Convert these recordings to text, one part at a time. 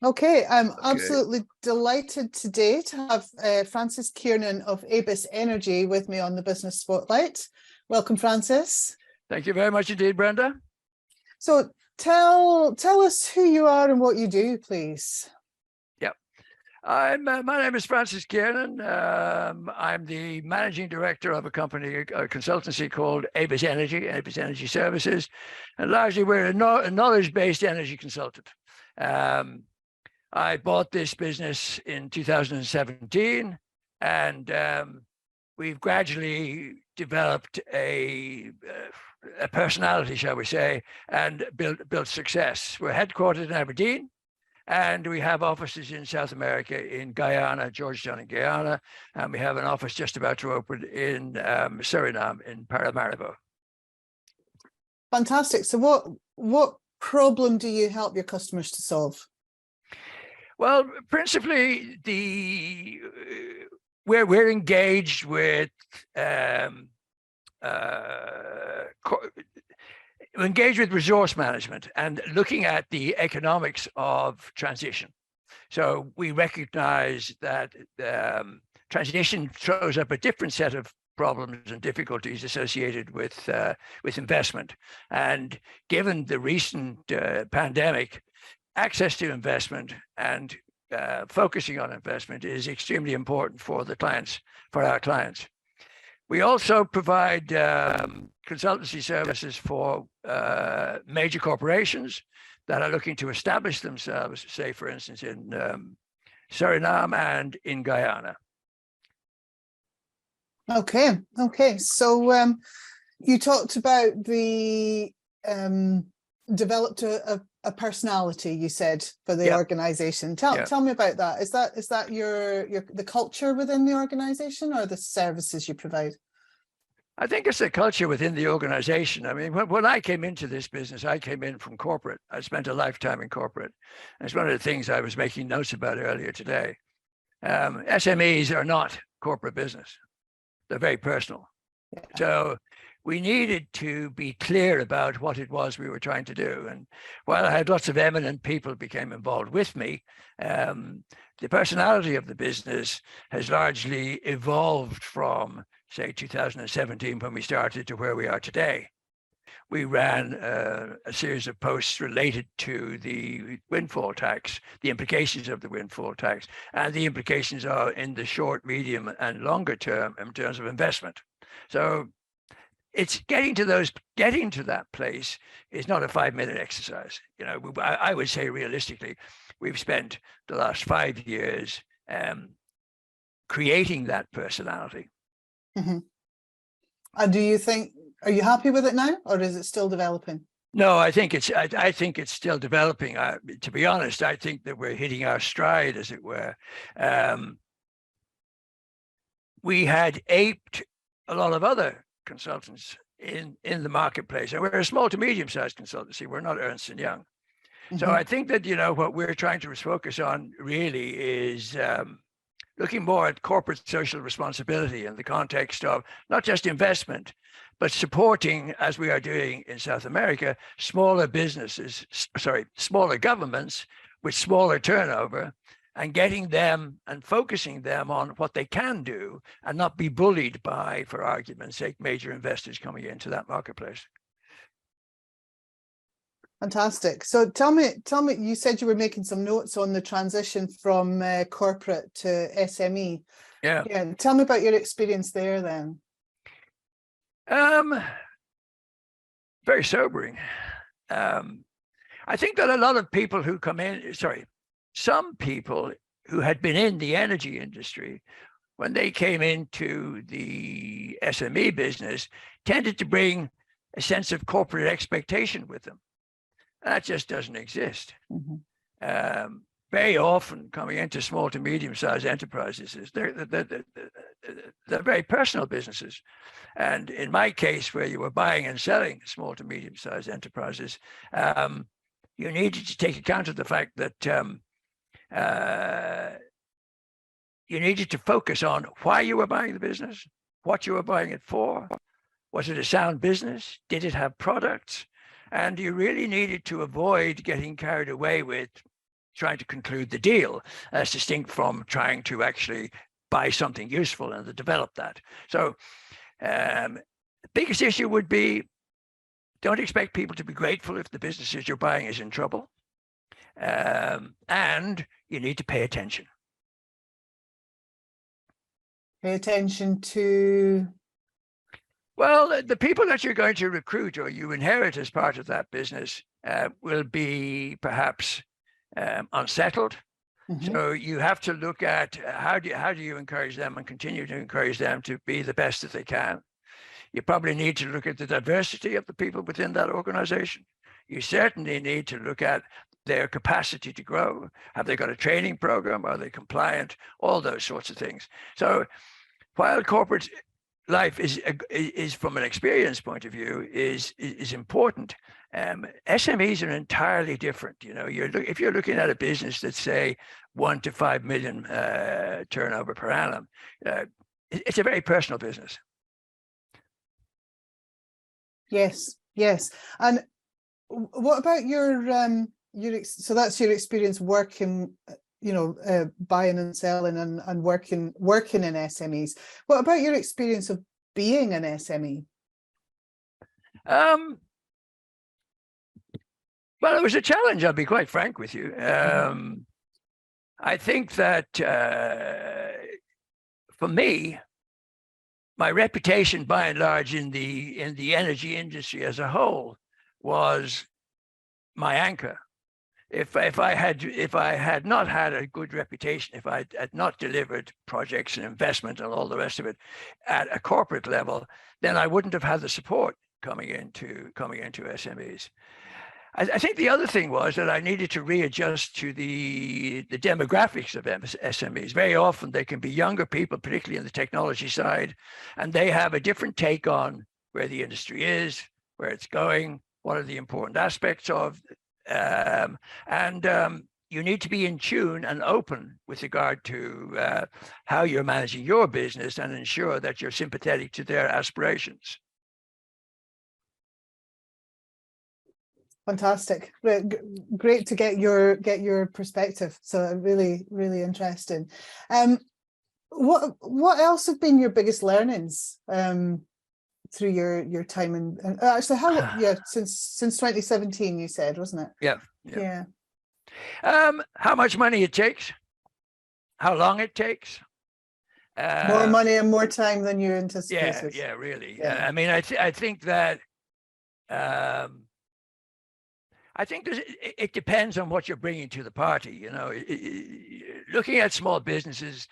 Okay, I'm Okay. absolutely delighted today to have Francis Kiernan of Abis Energy with me on the Business Spotlight. Welcome, Francis. Thank you very much indeed, Brenda. So tell us who you are and what you do, please. Yeah, my name is Francis Kiernan. I'm the managing director of a company, a consultancy called Abis Energy Services, and largely we're a knowledge-based energy consultant. I bought this business in 2017, and we've gradually developed a personality, shall we say, and built success. We're headquartered in Aberdeen, and we have offices in South America, in Guyana, Georgetown in Guyana, and we have an office just about to open in Suriname, in Paramaribo. Fantastic. So what problem do you help your customers to solve? Well, principally, we're engaged with resource management and looking at the economics of transition. So we recognize that transition throws up a different set of problems and difficulties associated with investment. And given the recent pandemic, access to investment and focusing on investment is extremely important for our clients. We also provide consultancy services for major corporations that are looking to establish themselves, say, for instance, in Suriname and in Guyana. Okay. So you talked about the developed a personality, you said, for the organization. Tell me about that. Is that the culture within the organization or the services you provide? I think it's the culture within the organization. I mean, when I came into this business, I came in from corporate. I spent a lifetime in corporate. And it's one of the things I was making notes about earlier today. SMEs are not corporate business. They're very personal. Yeah. So we needed to be clear about what it was we were trying to do. And while I had lots of eminent people became involved with me, the personality of the business has largely evolved from, say, 2017 when we started to where we are today. We ran a series of posts related to the windfall tax, the implications of the windfall tax, and the implications are in the short, medium, and longer term in terms of investment. So it's getting to that place is not a 5-minute exercise. You know, I would say realistically, we've spent the last 5 years creating that personality. Mm-hmm. And are you happy with it now, or is it still developing? No, I think it's still developing. To be honest, I think that we're hitting our stride, as it were. We had aped a lot of other consultants in the marketplace, and we're a small to medium-sized consultancy. We're not Ernst & Young. Mm-hmm. So I think that, you know, what we're trying to focus on really is looking more at corporate social responsibility in the context of not just investment, but supporting, as we are doing in South America, smaller governments with smaller turnover, and getting them and focusing them on what they can do and not be bullied by, for argument's sake, major investors coming into that marketplace. Fantastic. So tell me, you said you were making some notes on the transition from corporate to SME. Yeah. Tell me about your experience there then. Very sobering. I think that a lot of people who come in, some people who had been in the energy industry, when they came into the SME business, tended to bring a sense of corporate expectation with them. That just doesn't exist. Mm-hmm. Very often coming into small to medium-sized enterprises, they're very personal businesses. And in my case, where you were buying and selling small to medium-sized enterprises, you needed to take account of the fact that you needed to focus on why you were buying the business, what you were buying it for. Was it a sound business? Did it have products? And you really needed to avoid getting carried away with trying to conclude the deal, as distinct from trying to actually buy something useful and to develop that. So the biggest issue would be, don't expect people to be grateful if the businesses you're buying is in trouble. And you need to pay attention. Pay attention to? Well, the people that you're going to recruit or you inherit as part of that business will be perhaps unsettled. Mm-hmm. So you have to look at how do you encourage them and continue to encourage them to be the best that they can. You probably need to look at the diversity of the people within that organization. You certainly need to look at their capacity to grow. Have they got a training program? Are they compliant? All those sorts of things. So while corporate life is from an experience point of view is important, SMEs are entirely different. You know, if you're looking at a business that's say 1 to 5 million turnover per annum, it's a very personal business. Yes, yes. And what about your so that's your experience working, you know, buying and selling and working in SMEs. What about your experience of being an SME? Well, it was a challenge, I'll be quite frank with you. I think that for me, my reputation by and large in the energy industry as a whole was my anchor. If I had not had a good reputation, if I had not delivered projects and investment and all the rest of it at a corporate level, then I wouldn't have had the support coming into SMEs. I think the other thing was that I needed to readjust to the demographics of SMEs. Very often they can be younger people, particularly in the technology side, and they have a different take on where the industry is, where it's going, what are the important aspects of, you need to be in tune and open with regard to how you're managing your business and ensure that you're sympathetic to their aspirations. Fantastic. Great to get your perspective. So really, really interesting. What else have been your biggest learnings through your time in actually since 2017 you said, wasn't it? Yeah. How much money it takes, how long it takes. More money and more time than you anticipated. Yeah, really. I mean, I think that I think it depends on what you're bringing to the party. You know, looking at small businesses,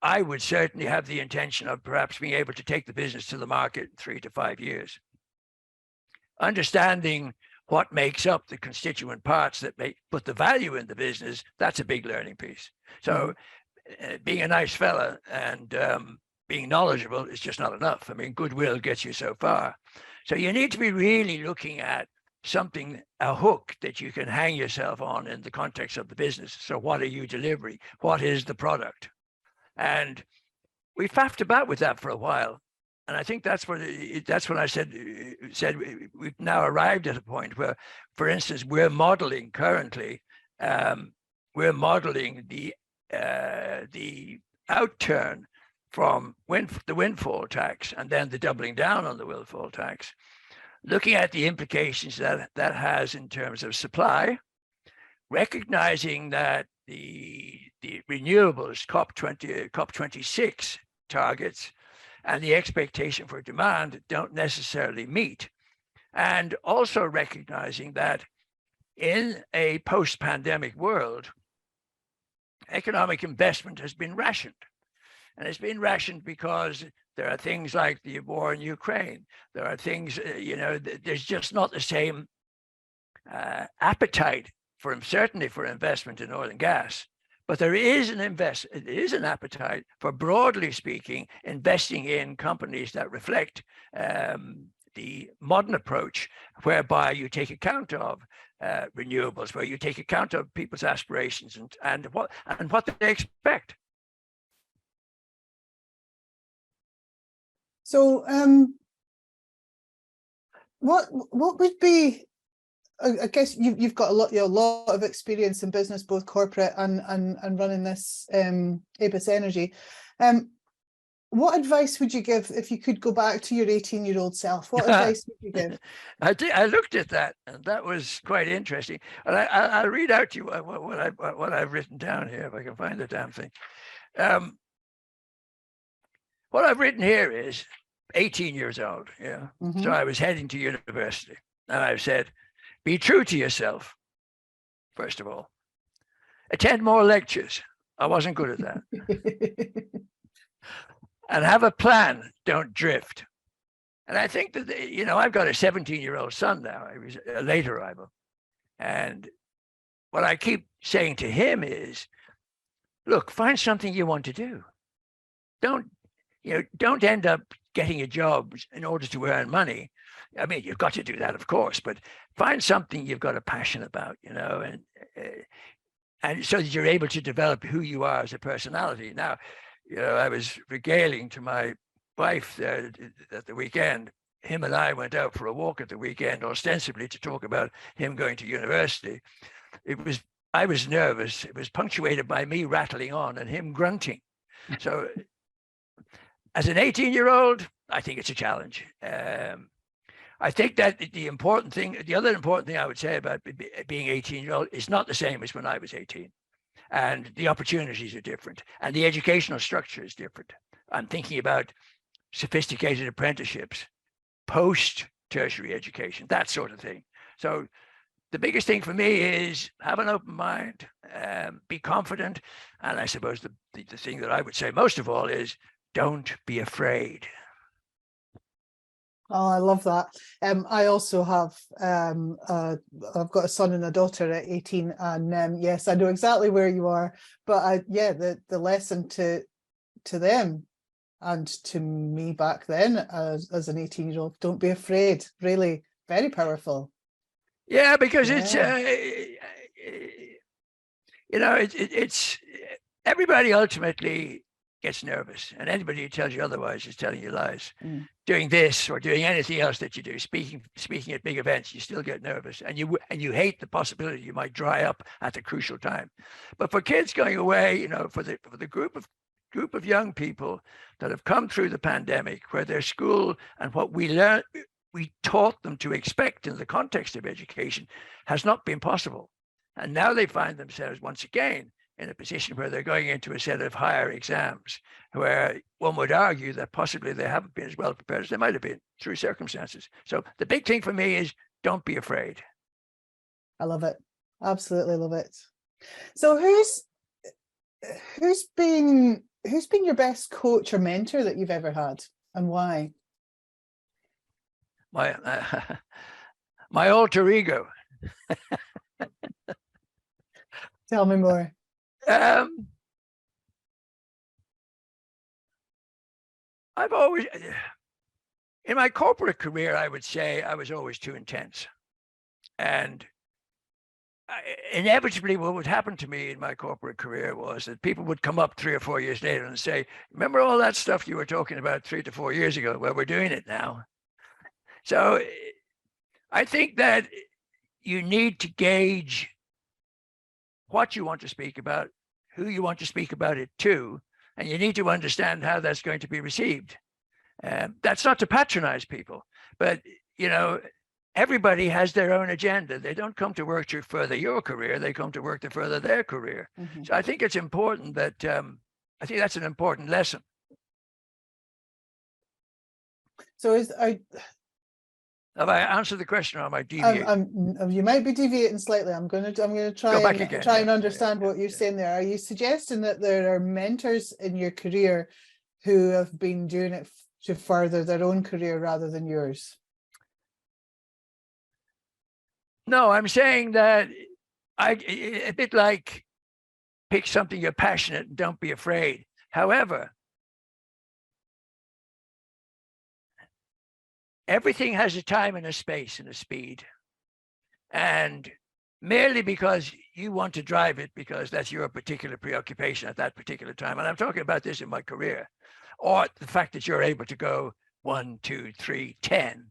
I would certainly have the intention of perhaps being able to take the business to the market in 3 to 5 years. Understanding what makes up the constituent parts that put the value in the business, that's a big learning piece. So being a nice fella and being knowledgeable is just not enough. I mean, goodwill gets you so far. So you need to be really looking at something, a hook that you can hang yourself on in the context of the business. So what are you delivering? What is the product? And we faffed about with that for a while. And I think that's when I said we've now arrived at a point where, for instance, we're modeling currently, we're modeling the outturn from the windfall tax and then the doubling down on the windfall tax, looking at the implications that has in terms of supply, recognizing that the renewables COP26 targets and the expectation for demand don't necessarily meet, and also recognizing that in a post-pandemic world, economic investment has been rationed. And it's been rationed because there are things like the war in Ukraine. There are things, there's just not the same appetite certainly for investment in oil and gas. But there is an appetite for, broadly speaking, investing in companies that reflect the modern approach, whereby you take account of renewables, where you take account of people's aspirations and what they expect. So what would be I guess you've got a lot of experience in business, both corporate and running this Abis Energy. What advice would you give if you could go back to your 18-year-old self? What advice would you give? I looked at that, and that was quite interesting. And I'll read out to you what I've written down here, if I can find the damn thing. What I've written here is 18 years old. Yeah. Mm-hmm. So I was heading to university, and I've said, be true to yourself, first of all. Attend more lectures. I wasn't good at that. And have a plan. Don't drift. And I think that, I've got a 17-year-old son now. He was a late arrival. And what I keep saying to him is, look, find something you want to do. Don't end up getting a job in order to earn money. I mean, you've got to do that, of course, but find something you've got a passion about, and so that you're able to develop who you are as a personality. Now, I was regaling to my wife at the weekend. Him and I went out for a walk at the weekend, ostensibly to talk about him going to university. I was nervous. It was punctuated by me rattling on and him grunting. So as an 18-year-old, I think it's a challenge. I think that the other important thing I would say about being 18-year-old is not the same as when I was 18. And the opportunities are different, and the educational structure is different. I'm thinking about sophisticated apprenticeships, post-tertiary education, that sort of thing. So the biggest thing for me is have an open mind, be confident, and I suppose the thing that I would say most of all is don't be afraid. Oh, I love that. I also have, I've got a son and a daughter at 18, and yes, I know exactly where you are. But the lesson to them and to me back then as an 18-year-old, don't be afraid. Really, very powerful. Yeah, because it's everybody ultimately gets nervous, and anybody who tells you otherwise is telling you lies. Doing this or doing anything else that you do, speaking at big events, you still get nervous, and you hate the possibility you might dry up at the crucial time. But for kids going away, for the group of young people that have come through the pandemic, where their school and what we taught them to expect in the context of education has not been possible, and now they find themselves once again in a position where they're going into a set of higher exams, where one would argue that possibly they haven't been as well prepared as they might have been through circumstances. So the big thing for me is don't be afraid. I love it. Absolutely love it. So who's been your best coach or mentor that you've ever had, and why? My alter ego. Tell me more. I've always, in my corporate career, I would say I was always too intense. And inevitably, what would happen to me in my corporate career was that people would come up 3 or 4 years later and say, remember all that stuff you were talking about 3 to 4 years ago? Well, we're doing it now. So I think that you need to gauge what you want to speak about, who you want to speak about it to, and you need to understand how that's going to be received. That's not to patronize people, but everybody has their own agenda. They don't come to work to further your career; they come to work to further their career. Mm-hmm. So I think it's important that I think that's an important lesson. So have I answered the question, or am I deviating? You might be deviating slightly. I'm going to try and understand what you're saying there. Are you suggesting that there are mentors in your career who have been doing it to further their own career rather than yours? No, I'm saying that a bit like pick something you're passionate and don't be afraid. However, everything has a time and a space and a speed. And merely because you want to drive it because that's your particular preoccupation at that particular time, and I'm talking about this in my career, or the fact that you're able to go 1, 2, 3, 10,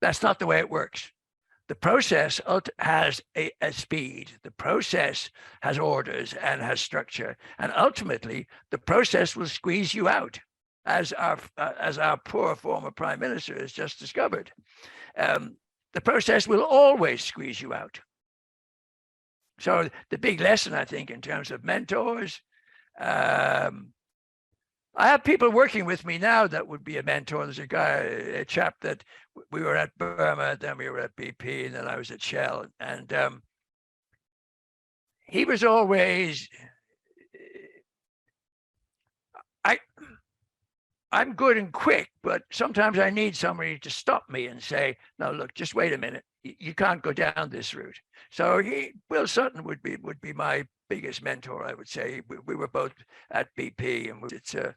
that's not the way it works. The process has a speed. The process has orders and has structure. And ultimately, the process will squeeze you out, as our poor former prime minister has just discovered. The process will always squeeze you out. So the big lesson, I think, in terms of mentors, I have people working with me now that would be a mentor. There's a chap that we were at Burma, then we were at BP, and then I was at Shell. And he was always, I'm good and quick, but sometimes I need somebody to stop me and say, no, look, just wait a minute. You can't go down this route. So Will Sutton would be my biggest mentor, I would say. We were both at BP, and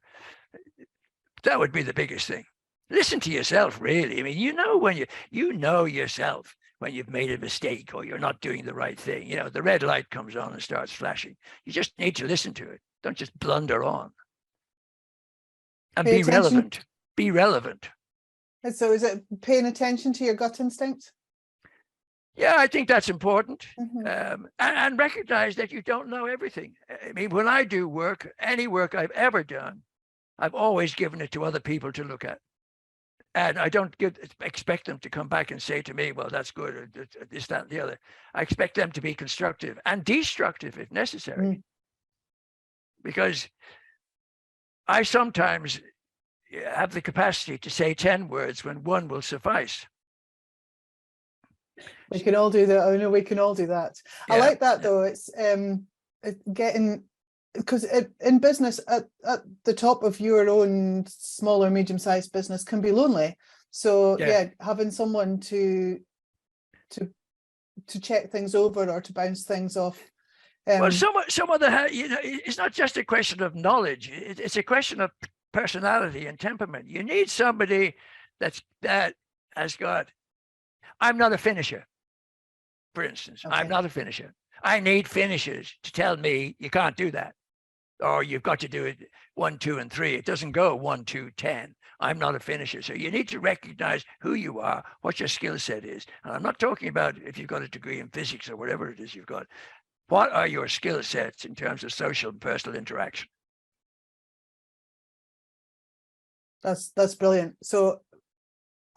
that would be the biggest thing. Listen to yourself, really. I mean, you know yourself when you've made a mistake or you're not doing the right thing. The red light comes on and starts flashing. You just need to listen to it. Don't just blunder on. And be relevant. Be relevant. And so is it paying attention to your gut instinct? Yeah, I think that's important. Mm-hmm. And recognize that you don't know everything. I mean, when I do work, any work I've ever done, I've always given it to other people to look at. And I don't expect them to come back and say to me, well, that's good, or this, that, and the other. I expect them to be constructive and destructive if necessary. Mm. Because I sometimes have the capacity to say 10 words when one will suffice. We can all do that. I know we can all do that. Yeah, I like that, though. It's getting, because in business, at the top of your own small or medium-sized business can be lonely. So having someone to check things over or to bounce things off. Well, some of the, it's not just a question of knowledge. It's a question of personality and temperament. You need somebody that has got, I'm not a finisher, for instance. Okay. I'm not a finisher. I need finishers to tell me you can't do that, or you've got to do it 1, 2, and 3. It doesn't go 1, 2, 10. I'm not a finisher. So you need to recognize who you are, what your skill set is. And I'm not talking about if you've got a degree in physics or whatever it is you've got. What are your skill sets in terms of social and personal interaction? That's brilliant. So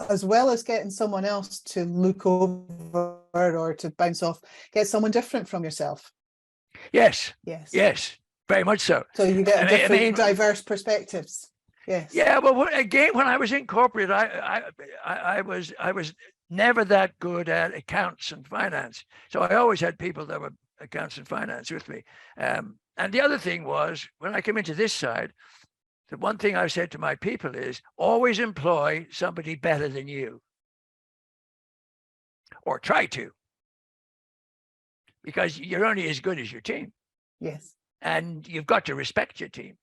as well as getting someone else to look over or to bounce off, get someone different from yourself. Yes, very much so. So you get diverse perspectives. Yes. Yeah, well, again, when I was in corporate, I was never that good at accounts and finance. So I always had people that were accounts and finance with me. And the other thing was, when I came into this side, the one thing I said to my people is always employ somebody better than you, or try to, because you're only as good as your team. Yes. And you've got to respect your team.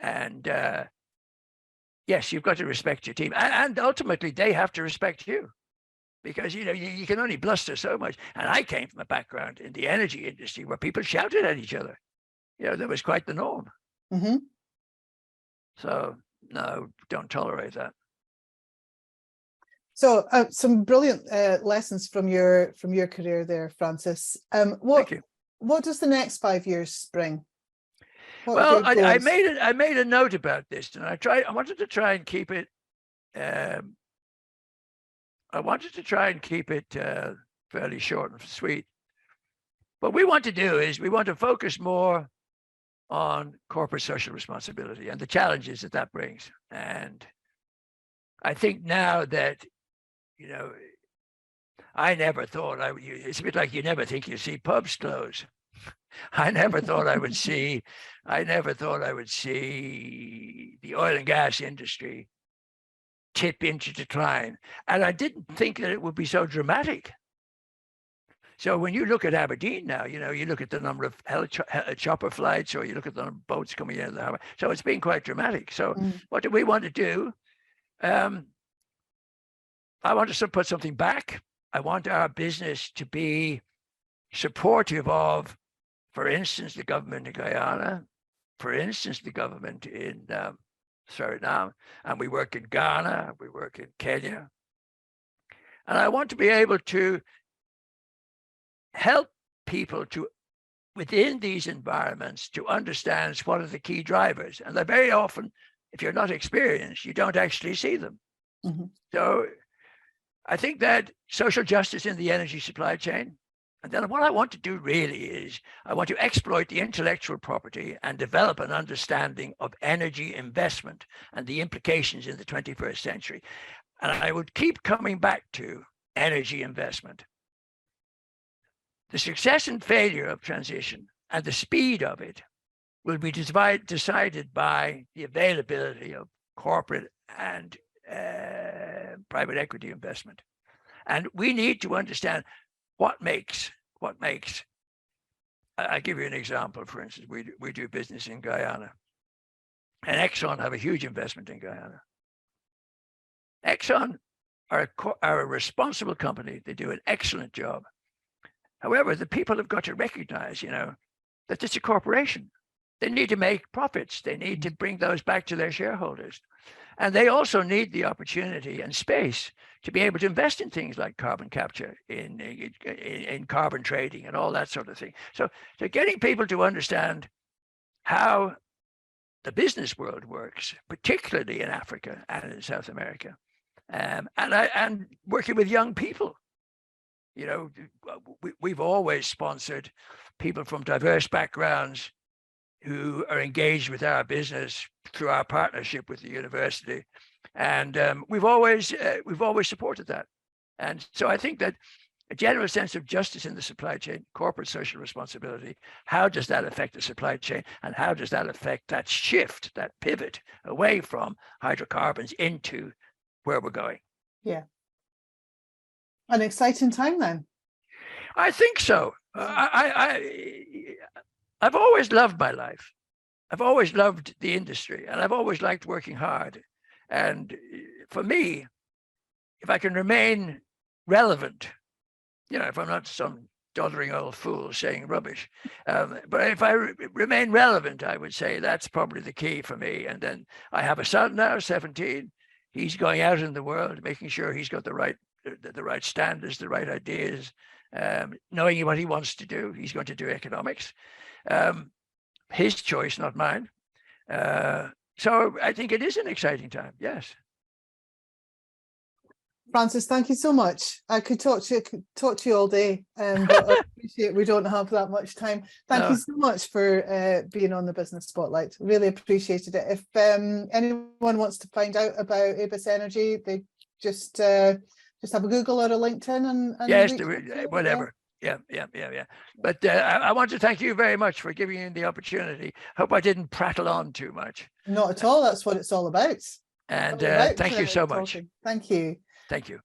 And yes, you've got to respect your team. And ultimately, they have to respect you, because, you can only bluster so much. And I came from a background in the energy industry where people shouted at each other. That was quite the norm. Mm-hmm. So no, don't tolerate that. So some brilliant lessons from your career there, Francis. Thank you. What does the next 5 years bring? Well, I made a note about this, and I wanted to try and keep it. Fairly short and sweet. What we want to do is we want to focus more on corporate social responsibility and the challenges that brings. And I think now that, I never thought it's a bit like you never think you see pubs close. I never thought I would see the oil and gas industry tip into decline. And I didn't think that it would be so dramatic. So when you look at Aberdeen now, you look at the number of chopper flights, or you look at the number of boats coming into the harbor. So it's been quite dramatic. So what do we want to do? I want to put something back. I want our business to be supportive of, for instance, the government in Guyana, for instance, the government in Suriname, and we work in Ghana, we work in Kenya. And I want to be able to help people to, within these environments, to understand what are the key drivers. And they're very often, if you're not experienced, you don't actually see them. Mm-hmm. So I think that social justice in the energy supply chain, and then what I want to do really is I want to exploit the intellectual property and develop an understanding of energy investment and the implications in the 21st century. And I would keep coming back to energy investment. The success and failure of transition and the speed of it will be decided by the availability of corporate and private equity investment. And we need to understand what makes. I'll give you an example. For instance, we do business in Guyana, and Exxon have a huge investment in Guyana. Exxon are a responsible company. They do an excellent job. However, the people have got to recognize, that it's a corporation. They need to make profits. They need to bring those back to their shareholders. And they also need the opportunity and space to be able to invest in things like carbon capture, in carbon trading and all that sort of thing. So getting people to understand how the business world works, particularly in Africa and in South America, and working with young people. We've always sponsored people from diverse backgrounds who are engaged with our business through our partnership with the university, and we've always supported that. And so I think that a general sense of justice in the supply chain, corporate social responsibility, how does that affect the supply chain, and how does that affect that shift, that pivot away from hydrocarbons into where we're going? Yeah, an exciting time then. I think so. I've always loved my life. I've always loved the industry, and I've always liked working hard. And for me, if I can remain relevant, if I'm not some doddering old fool saying rubbish, but if I remain relevant, I would say that's probably the key for me. And then I have a son now, 17. He's going out in the world, making sure he's got the right standards, the right ideas, knowing what he wants to do. He's going to do economics. His choice, not mine. So I think it is an exciting time. Yes. Francis, thank you so much. I could talk to you all day, but I appreciate we don't have that much time. Thank you so much for being on the Business Spotlight. Really appreciated it. If anyone wants to find out about Abis Energy, they just have a Google or a LinkedIn and yes, whatever. Yeah. But I want to thank you very much for giving me the opportunity. Hope I didn't prattle on too much. Not at all. That's what it's all about. And thank you so much. Thank you. Thank you.